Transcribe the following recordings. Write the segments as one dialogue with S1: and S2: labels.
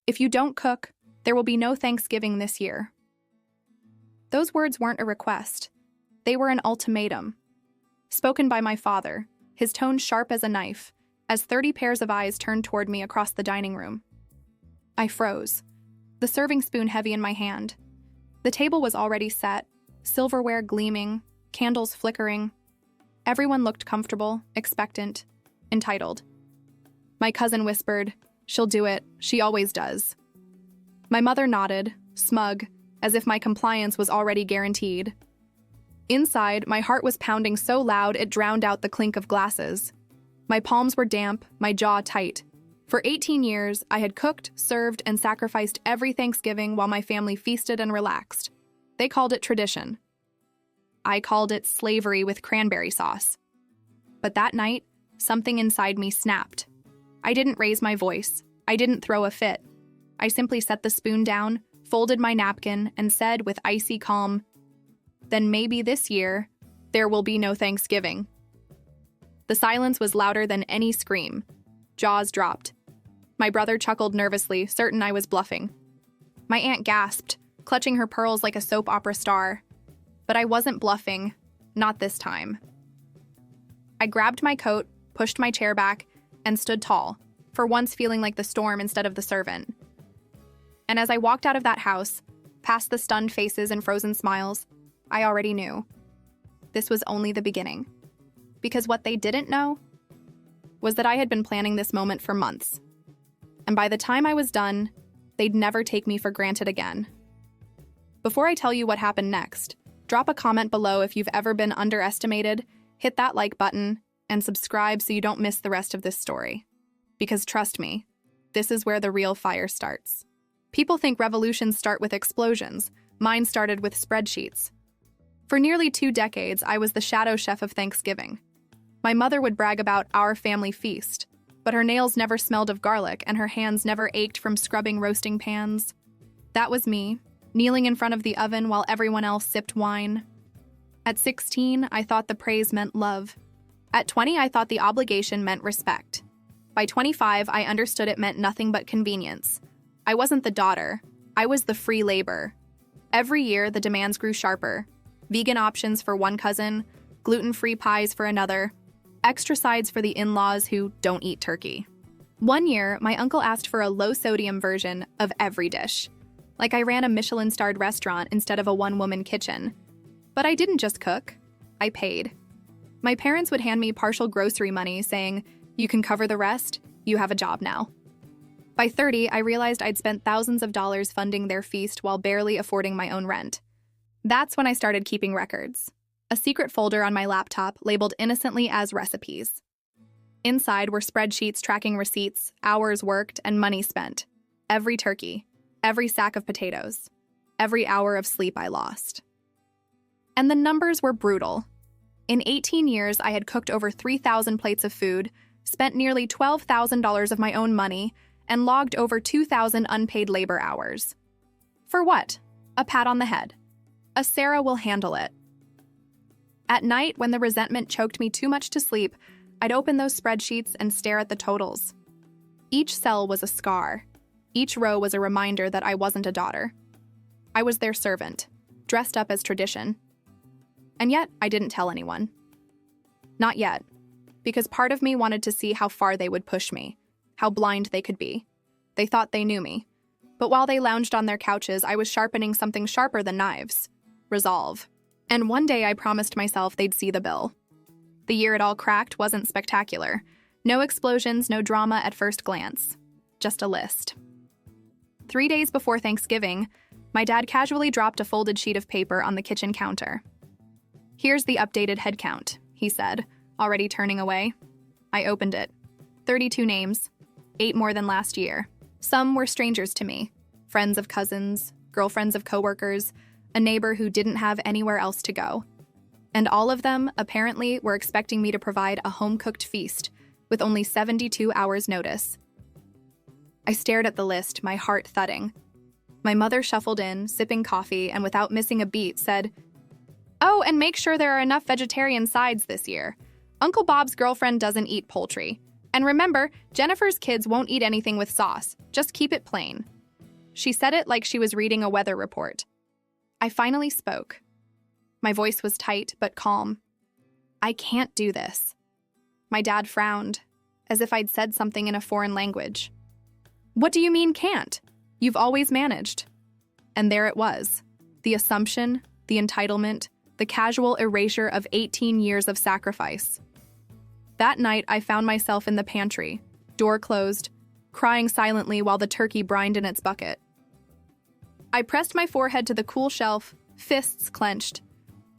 S1: If you don't cook, there will be no Thanksgiving this year. Those words weren't a request. They were an ultimatum. Spoken by my father, his tone sharp as a knife, as 30 pairs of eyes turned toward me across the dining room. I froze, the serving spoon heavy in my hand. The table was already set, silverware gleaming, candles flickering. Everyone looked comfortable, expectant, entitled. My cousin whispered, "She'll do it. She always does." My mother nodded, smug, as if my compliance was already guaranteed. Inside, my heart was pounding so loud it drowned out the clink of glasses. My palms were damp, my jaw tight. For 18 years, I had cooked, served, and sacrificed every Thanksgiving while my family feasted and relaxed. They called it tradition. I called it slavery with cranberry sauce. But that night, something inside me snapped. I didn't raise my voice. I didn't throw a fit. I simply set the spoon down, folded my napkin, and said with icy calm, "Then maybe this year, there will be no Thanksgiving." The silence was louder than any scream. Jaws dropped. My brother chuckled nervously, certain I was bluffing. My aunt gasped, clutching her pearls like a soap opera star. But I wasn't bluffing, not this time. I grabbed my coat, pushed my chair back, and stood tall, for once feeling like the storm instead of the servant. And as I walked out of that house, past the stunned faces and frozen smiles, I already knew. This was only the beginning. Because what they didn't know was that I had been planning this moment for months. And by the time I was done, they'd never take me for granted again. Before I tell you what happened next, drop a comment below if you've ever been underestimated, hit that like button, and subscribe so you don't miss the rest of this story. Because trust me, this is where the real fire starts. People think revolutions start with explosions. Mine started with spreadsheets. For nearly 2 decades, I was the shadow chef of Thanksgiving. My mother would brag about our family feast, but her nails never smelled of garlic and her hands never ached from scrubbing roasting pans. That was me, kneeling in front of the oven while everyone else sipped wine. At 16, I thought the praise meant love. At 20, I thought the obligation meant respect. By 25, I understood it meant nothing but convenience. I wasn't the daughter. I was the free labor. Every year, the demands grew sharper. Vegan options for one cousin, gluten-free pies for another, extra sides for the in-laws who don't eat turkey. One year, my uncle asked for a low-sodium version of every dish. Like I ran a Michelin-starred restaurant instead of a one-woman kitchen. But I didn't just cook. I paid. My parents would hand me partial grocery money saying, "You can cover the rest, you have a job now." By 30, I realized I'd spent thousands of dollars funding their feast while barely affording my own rent. That's when I started keeping records. A secret folder on my laptop labeled innocently as recipes. Inside were spreadsheets tracking receipts, hours worked, and money spent. Every turkey, every sack of potatoes, every hour of sleep I lost. And the numbers were brutal. In 18 years, I had cooked over 3,000 plates of food, spent nearly $12,000 of my own money, and logged over 2,000 unpaid labor hours. For what? A pat on the head. A Sarah will handle it. At night, when the resentment choked me too much to sleep, I'd open those spreadsheets and stare at the totals. Each cell was a scar. Each row was a reminder that I wasn't a daughter. I was their servant, dressed up as tradition. And yet, I didn't tell anyone. Not yet, because part of me wanted to see how far they would push me, how blind they could be. They thought they knew me. But while they lounged on their couches, I was sharpening something sharper than knives: resolve. And one day I promised myself they'd see the bill. The year it all cracked wasn't spectacular. No explosions, no drama at first glance. Just a list. 3 days before Thanksgiving, my dad casually dropped a folded sheet of paper on the kitchen counter. "Here's the updated head count," he said, already turning away. I opened it. 32 names, 8 more than last year. Some were strangers to me, friends of cousins, girlfriends of coworkers, a neighbor who didn't have anywhere else to go. And all of them, apparently, were expecting me to provide a home-cooked feast with only 72 hours' notice. I stared at the list, my heart thudding. My mother shuffled in, sipping coffee, and without missing a beat said, "Oh, and make sure there are enough vegetarian sides this year. Uncle Bob's girlfriend doesn't eat poultry. And remember, Jennifer's kids won't eat anything with sauce. Just keep it plain." She said it like she was reading a weather report. I finally spoke. My voice was tight but calm. I can't do this. My dad frowned, as if I'd said something in a foreign language. What do you mean can't? You've always managed. And there it was. The assumption, the entitlement, the casual erasure of 18 years of sacrifice. That night, I found myself in the pantry, door closed, crying silently while the turkey brined in its bucket. I pressed my forehead to the cool shelf, fists clenched.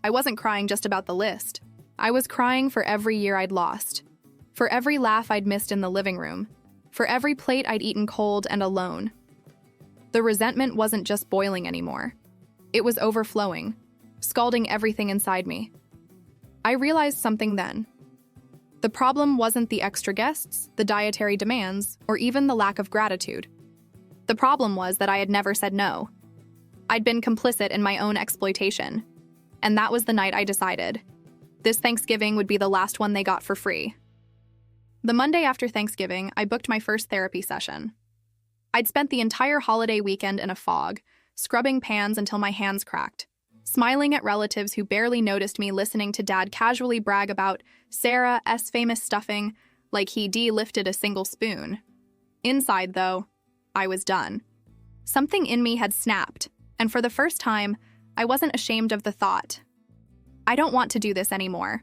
S1: I wasn't crying just about the list. I was crying for every year I'd lost, for every laugh I'd missed in the living room, for every plate I'd eaten cold and alone. The resentment wasn't just boiling anymore. It was overflowing, scalding everything inside me. I realized something then. The problem wasn't the extra guests, the dietary demands, or even the lack of gratitude. The problem was that I had never said no. I'd been complicit in my own exploitation. And that was the night I decided. This Thanksgiving would be the last one they got for free. The Monday after Thanksgiving, I booked my first therapy session. I'd spent the entire holiday weekend in a fog, scrubbing pans until my hands cracked, smiling at relatives who barely noticed me listening to Dad casually brag about Sarah's famous stuffing like he lifted a single spoon. Inside, though, I was done. Something in me had snapped, and for the first time, I wasn't ashamed of the thought. I don't want to do this anymore.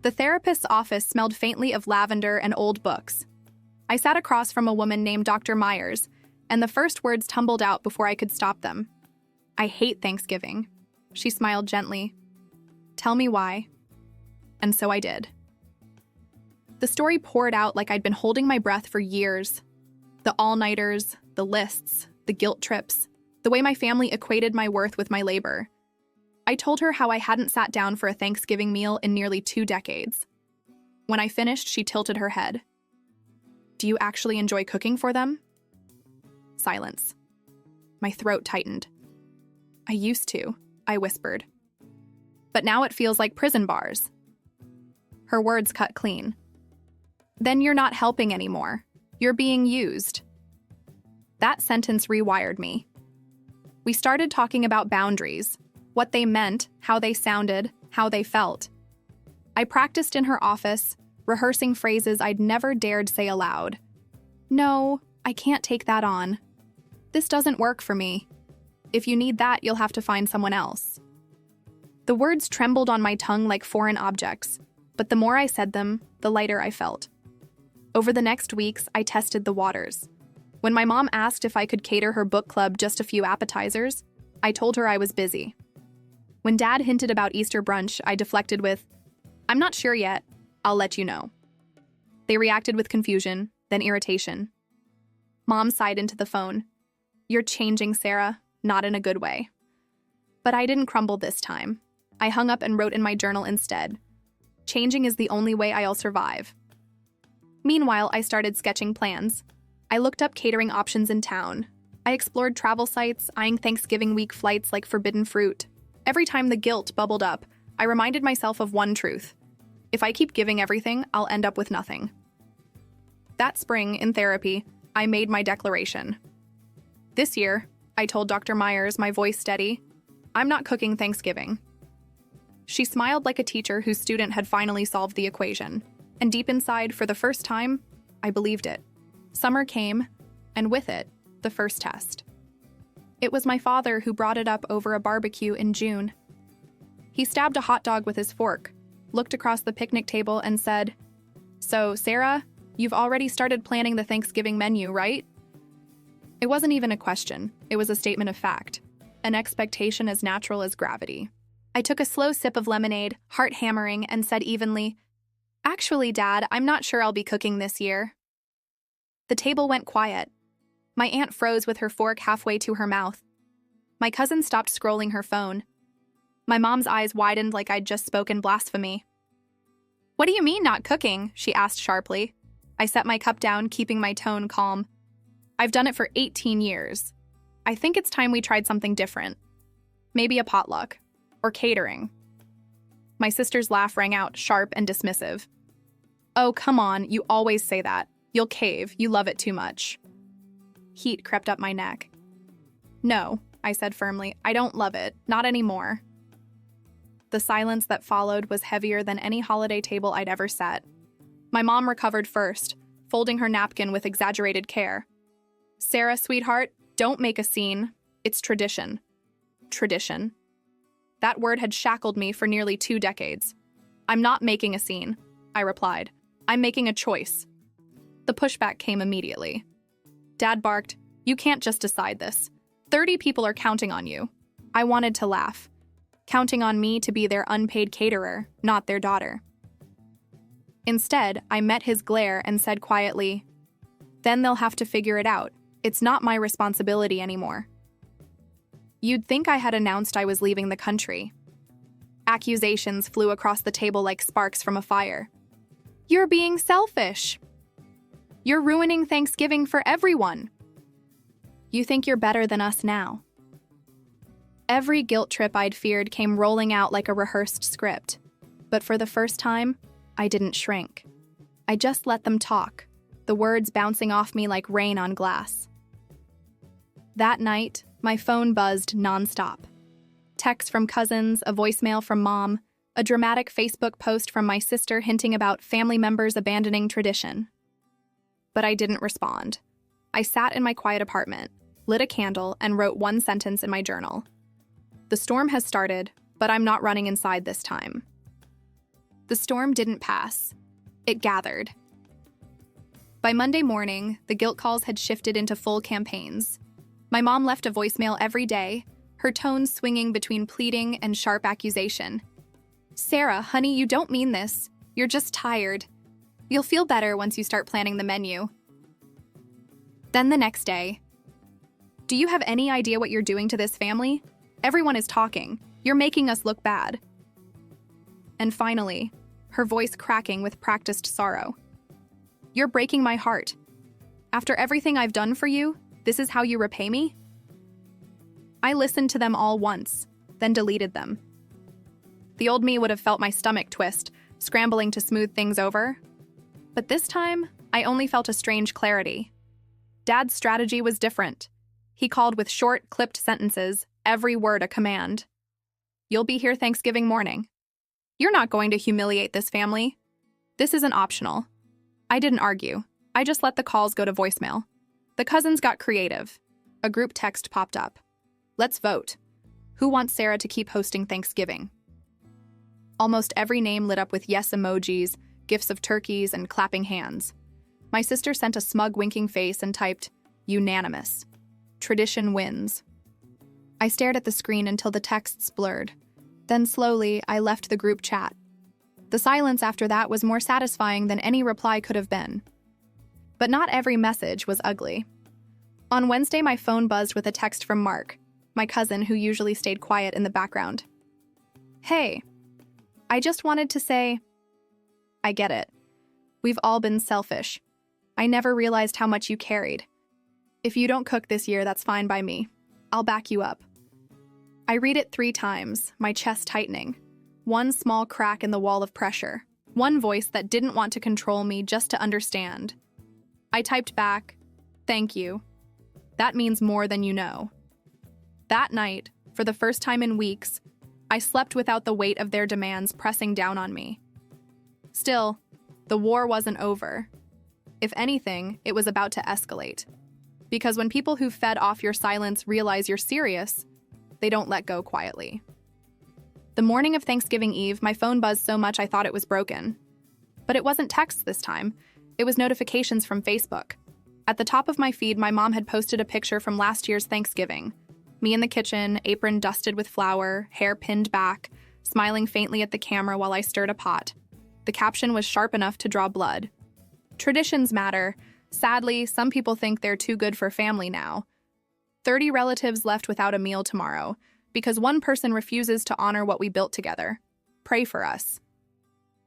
S1: The therapist's office smelled faintly of lavender and old books. I sat across from a woman named Dr. Myers, and the first words tumbled out before I could stop them. I hate Thanksgiving. She smiled gently. Tell me why. And so I did. The story poured out like I'd been holding my breath for years. The all-nighters, the lists, the guilt trips, the way my family equated my worth with my labor. I told her how I hadn't sat down for a Thanksgiving meal in nearly 2 decades. When I finished, she tilted her head. Do you actually enjoy cooking for them? Silence. My throat tightened. I used to, I whispered. But now it feels like prison bars. Her words cut clean. Then you're not helping anymore. You're being used. That sentence rewired me. We started talking about boundaries, what they meant, how they sounded, how they felt. I practiced in her office, rehearsing phrases I'd never dared say aloud. No, I can't take that on. This doesn't work for me. If you need that, you'll have to find someone else. The words trembled on my tongue like foreign objects, but the more I said them, the lighter I felt. Over the next weeks, I tested the waters. When my mom asked if I could cater her book club just a few appetizers, I told her I was busy. When Dad hinted about Easter brunch, I deflected with, I'm not sure yet. I'll let you know. They reacted with confusion, then irritation. Mom sighed into the phone. You're changing, Sarah, not in a good way. But I didn't crumble this time. I hung up and wrote in my journal instead. Changing is the only way I'll survive. Meanwhile, I started sketching plans. I looked up catering options in town. I explored travel sites, eyeing Thanksgiving week flights like forbidden fruit. Every time the guilt bubbled up, I reminded myself of one truth. If I keep giving everything, I'll end up with nothing. That spring, in therapy, I made my declaration. This year, I told Dr. Myers, my voice steady, I'm not cooking Thanksgiving. She smiled like a teacher whose student had finally solved the equation. And deep inside, for the first time, I believed it. Summer came, and with it, the first test. It was my father who brought it up over a barbecue in June. He stabbed a hot dog with his fork, looked across the picnic table, and said, So, Sarah, you've already started planning the Thanksgiving menu, right? It wasn't even a question. It was a statement of fact. An expectation as natural as gravity. I took a slow sip of lemonade, heart hammering, and said evenly, Actually, Dad, I'm not sure I'll be cooking this year. The table went quiet. My aunt froze with her fork halfway to her mouth. My cousin stopped scrolling her phone. My mom's eyes widened like I'd just spoken blasphemy. What do you mean not cooking? She asked sharply. I set my cup down, keeping my tone calm. I've done it for 18 years. I think it's time we tried something different. Maybe a potluck. Or catering. My sister's laugh rang out, sharp and dismissive. Oh, come on, you always say that. You'll cave, you love it too much. Heat crept up my neck. "No," I said firmly, "I don't love it. Not anymore." The silence that followed was heavier than any holiday table I'd ever set. My mom recovered first, folding her napkin with exaggerated care. "Sarah, sweetheart, don't make a scene. It's tradition." Tradition. That word had shackled me for nearly 2 decades. "I'm not making a scene," I replied. "I'm making a choice." The pushback came immediately. Dad barked, "You can't just decide this. 30 people are counting on you." I wanted to laugh. Counting on me to be their unpaid caterer, not their daughter. Instead, I met his glare and said quietly, "Then they'll have to figure it out. It's not my responsibility anymore." You'd think I had announced I was leaving the country. Accusations flew across the table like sparks from a fire. "You're being selfish. You're ruining Thanksgiving for everyone. You think you're better than us now." Every guilt trip I'd feared came rolling out like a rehearsed script. But for the first time, I didn't shrink. I just let them talk, the words bouncing off me like rain on glass. That night, my phone buzzed nonstop. Texts from cousins, a voicemail from mom, a dramatic Facebook post from my sister hinting about family members abandoning tradition. But I didn't respond. I sat in my quiet apartment, lit a candle, and wrote one sentence in my journal. "The storm has started, but I'm not running inside this time." The storm didn't pass. It gathered. By Monday morning, the guilt calls had shifted into full campaigns. My mom left a voicemail every day, her tone swinging between pleading and sharp accusation. "Sarah, honey, you don't mean this. You're just tired. You'll feel better once you start planning the menu." Then the next day, "Do you have any idea what you're doing to this family? Everyone is talking. You're making us look bad." And finally, her voice cracking with practiced sorrow. "You're breaking my heart. After everything I've done for you, this is how you repay me?" I listened to them all once, then deleted them. The old me would have felt my stomach twist, scrambling to smooth things over. But this time, I only felt a strange clarity. Dad's strategy was different. He called with short, clipped sentences, every word a command. "You'll be here Thanksgiving morning. You're not going to humiliate this family. This isn't optional." I didn't argue. I just let the calls go to voicemail. The cousins got creative. A group text popped up. "Let's vote. Who wants Sarah to keep hosting Thanksgiving?" Almost every name lit up with yes emojis, gifs of turkeys, and clapping hands. My sister sent a smug winking face and typed, "Unanimous. Tradition wins." I stared at the screen until the texts blurred. Then slowly, I left the group chat. The silence after that was more satisfying than any reply could have been. But not every message was ugly. On Wednesday, my phone buzzed with a text from Mark, my cousin who usually stayed quiet in the background. "Hey, I just wanted to say, I get it. We've all been selfish. I never realized how much you carried. If you don't cook this year, that's fine by me. I'll back you up." I read it 3 times, my chest tightening. One small crack in the wall of pressure. One voice that didn't want to control me, just to understand. I typed back, "Thank you. That means more than you know." That night, for the first time in weeks, I slept without the weight of their demands pressing down on me. Still, the war wasn't over. If anything, it was about to escalate. Because when people who fed off your silence realize you're serious, they don't let go quietly. The morning of Thanksgiving Eve, my phone buzzed so much I thought it was broken. But it wasn't texts this time. It was notifications from Facebook. At the top of my feed, my mom had posted a picture from last year's Thanksgiving. Me in the kitchen, apron dusted with flour, hair pinned back, smiling faintly at the camera while I stirred a pot. The caption was sharp enough to draw blood. "Traditions matter. Sadly, some people think they're too good for family now. 30 relatives left without a meal tomorrow because one person refuses to honor what we built together. Pray for us."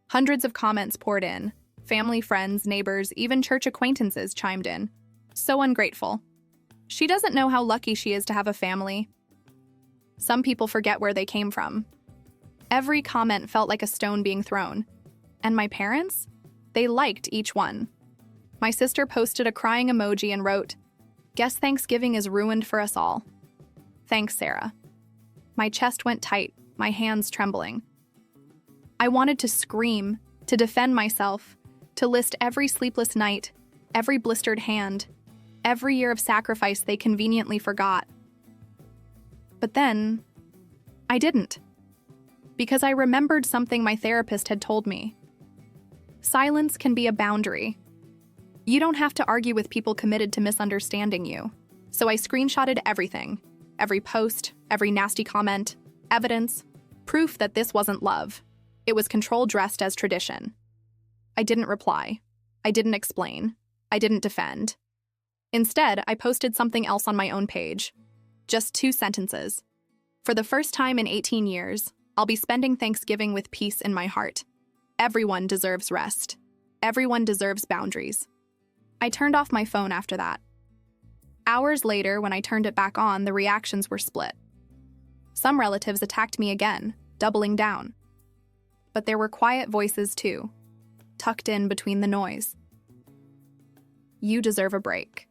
S1: Hundreds of comments poured in. Family, friends, neighbors, even church acquaintances chimed in. So ungrateful. She doesn't know how lucky she is to have a family. Some people forget where they came from. Every comment felt like a stone being thrown. And my parents? They liked each one. My sister posted a crying emoji and wrote, Guess Thanksgiving is ruined for us all. Thanks, Sarah. My chest went tight, my hands trembling. I wanted to scream, to defend myself, to list every sleepless night, every blistered hand, every year of sacrifice they conveniently forgot. But then, I didn't. Because I remembered something my therapist had told me. Silence can be a boundary. You don't have to argue with people committed to misunderstanding you. So I screenshotted everything. Every post, every nasty comment, evidence, proof that this wasn't love. It was control dressed as tradition. I didn't reply. I didn't explain. I didn't defend. Instead, I posted something else on my own page. Just 2 sentences. For the first time in 18 years, I'll be spending Thanksgiving with peace in my heart. Everyone deserves rest. Everyone deserves boundaries. I turned off my phone after that. Hours later, when I turned it back on, the reactions were split. Some relatives attacked me again, doubling down. But there were quiet voices too, tucked in between the noise. You deserve a break.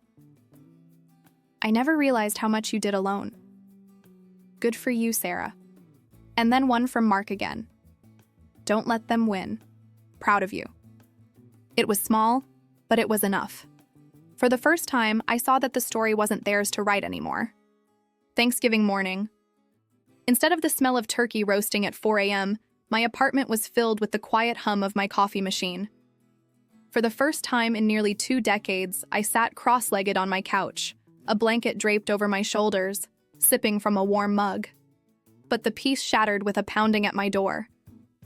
S1: I never realized how much you did alone. Good for you, Sarah. And then one from Mark again. Don't let them win. Proud of you. It was small, but it was enough. For the first time, I saw that the story wasn't theirs to write anymore. Thanksgiving morning. Instead of the smell of turkey roasting at 4 a.m., my apartment was filled with the quiet hum of my coffee machine. For the first time in nearly 2 decades, I sat cross-legged on my couch, a blanket draped over my shoulders, sipping from a warm mug. But the peace shattered with a pounding at my door.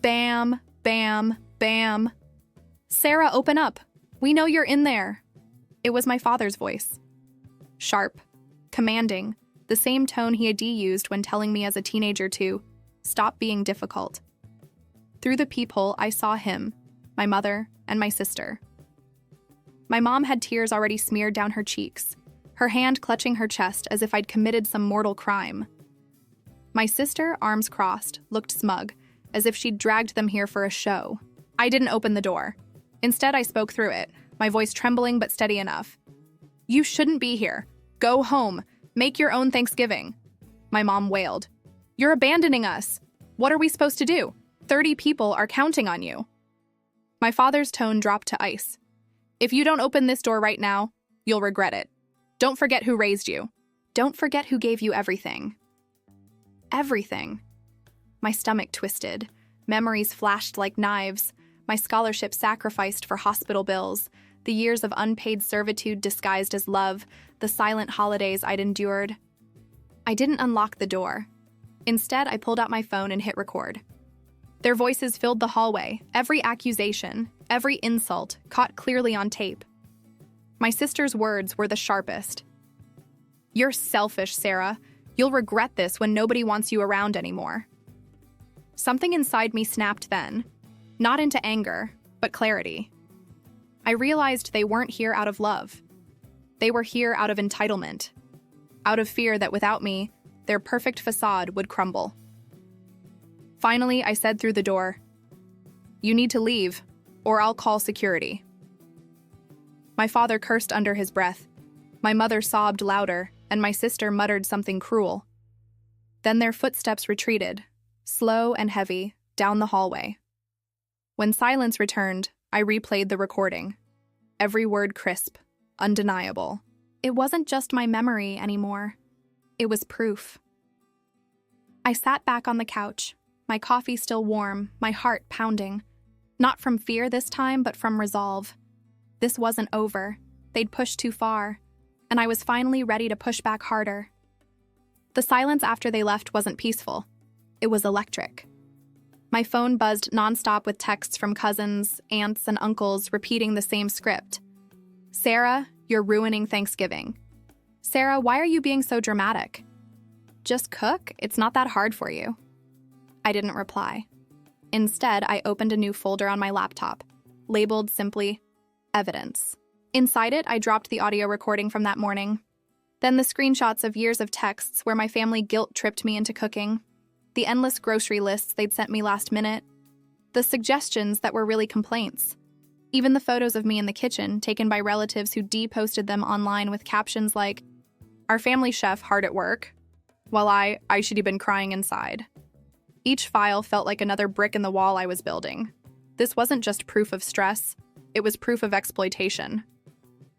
S1: Bam, bam, bam. Sarah, open up. We know you're in there. It was my father's voice. Sharp, commanding, the same tone he had used when telling me as a teenager to stop being difficult. Through the peephole, I saw him, my mother, and my sister. My mom had tears already smeared down her cheeks, her hand clutching her chest as if I'd committed some mortal crime. My sister, arms crossed, looked smug, as if she'd dragged them here for a show. I didn't open the door. Instead, I spoke through it, my voice trembling but steady enough. You shouldn't be here. Go home. Make your own Thanksgiving. My mom wailed. You're abandoning us. What are we supposed to do? 30 people are counting on you. My father's tone dropped to ice. If you don't open this door right now, you'll regret it. Don't forget who raised you. Don't forget who gave you everything. Everything. My stomach twisted. Memories flashed like knives. My scholarship sacrificed for hospital bills. The years of unpaid servitude disguised as love. The silent holidays I'd endured. I didn't unlock the door. Instead, I pulled out my phone and hit record. Their voices filled the hallway, every accusation, every insult, caught clearly on tape. My sister's words were the sharpest. You're selfish, Sarah. You'll regret this when nobody wants you around anymore. Something inside me snapped then, not into anger, but clarity. I realized they weren't here out of love. They were here out of entitlement, out of fear that without me, their perfect facade would crumble. Finally, I said through the door, You need to leave, or I'll call security. My father cursed under his breath. My mother sobbed louder, and my sister muttered something cruel. Then their footsteps retreated, slow and heavy, down the hallway. When silence returned, I replayed the recording. Every word crisp, undeniable. It wasn't just my memory anymore. It was proof. I sat back on the couch, my coffee still warm, my heart pounding. Not from fear this time, but from resolve. This wasn't over. They'd pushed too far, and I was finally ready to push back harder. The silence after they left wasn't peaceful. It was electric. My phone buzzed nonstop with texts from cousins, aunts, and uncles repeating the same script. Sarah, you're ruining Thanksgiving. Sarah, why are you being so dramatic? Just cook, it's not that hard for you. I didn't reply. Instead, I opened a new folder on my laptop, labeled simply, Evidence. Inside it, I dropped the audio recording from that morning. Then the screenshots of years of texts where my family guilt-tripped me into cooking. The endless grocery lists they'd sent me last minute. The suggestions that were really complaints. Even the photos of me in the kitchen, taken by relatives who de-posted them online with captions like, "Our family chef hard at work," while I should have been crying inside. Each file felt like another brick in the wall I was building. This wasn't just proof of stress, it was proof of exploitation.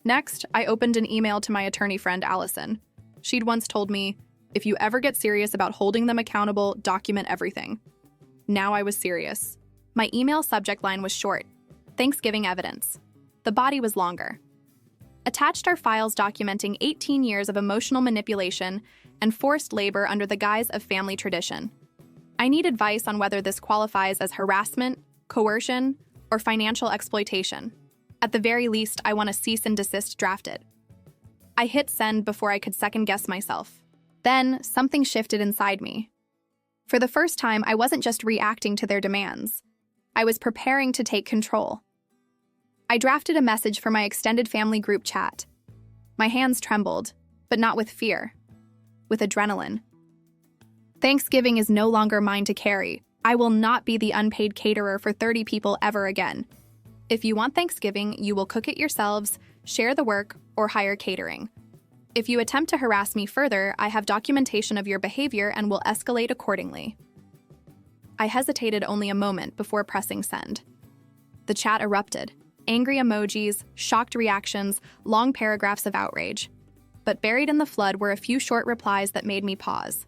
S1: Next, I opened an email to my attorney friend Allison. She'd once told me, "If you ever get serious about holding them accountable, document everything." Now I was serious. My email subject line was short: Thanksgiving evidence. The body was longer. Attached are files documenting 18 years of emotional manipulation and forced labor under the guise of family tradition. I need advice on whether this qualifies as harassment, coercion, or financial exploitation. At the very least, I want a cease and desist drafted. I hit send before I could second-guess myself. Then, something shifted inside me. For the first time, I wasn't just reacting to their demands. I was preparing to take control. I drafted a message for my extended family group chat. My hands trembled, but not with fear, with adrenaline. Thanksgiving is no longer mine to carry. I will not be the unpaid caterer for 30 people ever again. If you want Thanksgiving, you will cook it yourselves, share the work, or hire catering. If you attempt to harass me further, I have documentation of your behavior and will escalate accordingly. I hesitated only a moment before pressing send. The chat erupted. Angry emojis, shocked reactions, long paragraphs of outrage. But buried in the flood were a few short replies that made me pause.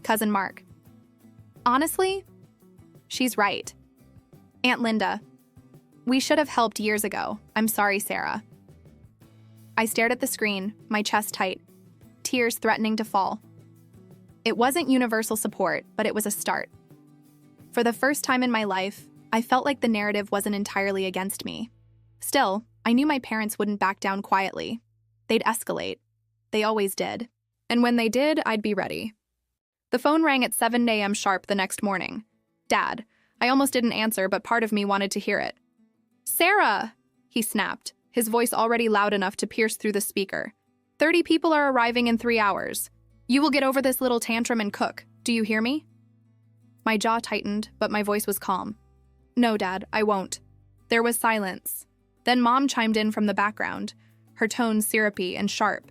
S1: Cousin Mark. Honestly, she's right. Aunt Linda. We should have helped years ago. I'm sorry, Sarah. I stared at the screen, my chest tight, tears threatening to fall. It wasn't universal support, but it was a start. For the first time in my life, I felt like the narrative wasn't entirely against me. Still, I knew my parents wouldn't back down quietly. They'd escalate. They always did. And when they did, I'd be ready. The phone rang at 7 a.m. sharp the next morning. Dad. I almost didn't answer, but part of me wanted to hear it. Sarah! He snapped, his voice already loud enough to pierce through the speaker. 30 people are arriving in 3 hours. You will get over this little tantrum and cook. Do you hear me? My jaw tightened, but my voice was calm. No, Dad, I won't. There was silence. Then Mom chimed in from the background, her tone syrupy and sharp.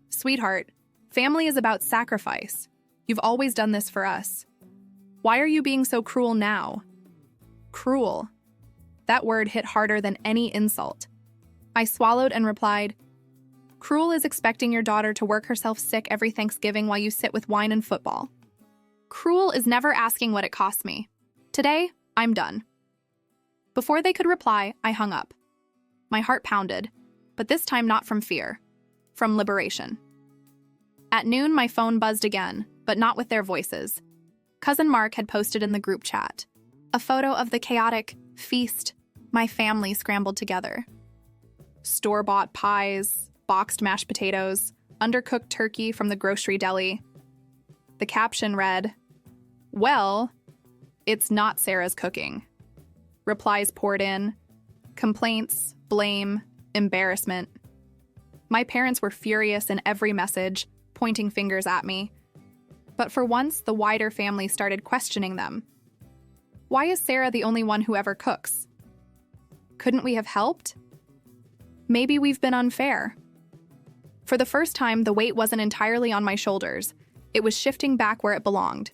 S1: Sweetheart, family is about sacrifice. You've always done this for us. Why are you being so cruel now? Cruel. That word hit harder than any insult. I swallowed and replied, Cruel is expecting your daughter to work herself sick every Thanksgiving while you sit with wine and football. Cruel is never asking what it costs me. Today, I'm done. Before they could reply, I hung up. My heart pounded, but this time not from fear, from liberation. At noon, my phone buzzed again, but not with their voices. Cousin Mark had posted in the group chat a photo of the chaotic feast my family scrambled together. Store-bought pies, boxed mashed potatoes, undercooked turkey from the grocery deli. The caption read, Well, it's not Sarah's cooking. Replies poured in. Complaints, blame, embarrassment. My parents were furious in every message, pointing fingers at me. But for once, the wider family started questioning them. Why is Sarah the only one who ever cooks? Couldn't we have helped? Maybe we've been unfair. For the first time, the weight wasn't entirely on my shoulders. It was shifting back where it belonged.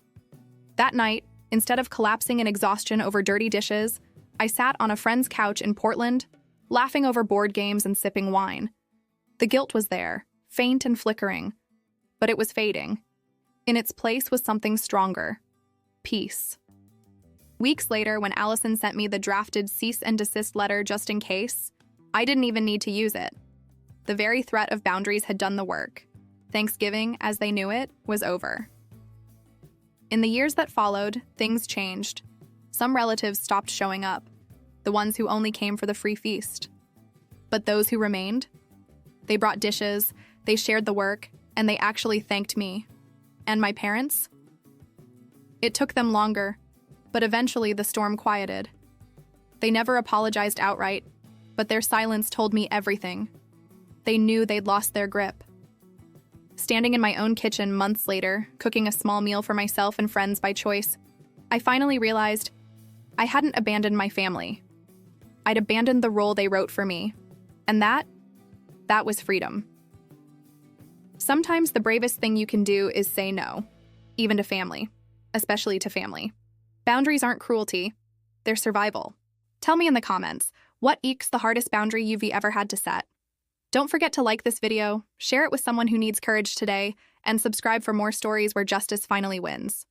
S1: That night, instead of collapsing in exhaustion over dirty dishes, I sat on a friend's couch in Portland, laughing over board games and sipping wine. The guilt was there, faint and flickering, but it was fading. In its place was something stronger. Peace. Weeks later, when Allison sent me the drafted cease and desist letter just in case, I didn't even need to use it. The very threat of boundaries had done the work. Thanksgiving, as they knew it, was over. In the years that followed, things changed. Some relatives stopped showing up, the ones who only came for the free feast. But those who remained, they brought dishes, they shared the work, and they actually thanked me. And my parents? It took them longer, but eventually the storm quieted. They never apologized outright, but their silence told me everything. They knew they'd lost their grip. Standing in my own kitchen months later, cooking a small meal for myself and friends by choice, I finally realized I hadn't abandoned my family. I'd abandoned the role they wrote for me. And that was freedom. Sometimes the bravest thing you can do is say no, even to family, especially to family. Boundaries aren't cruelty, they're survival. Tell me in the comments, what eeks the hardest boundary you've ever had to set? Don't forget to like this video, share it with someone who needs courage today, and subscribe for more stories where justice finally wins.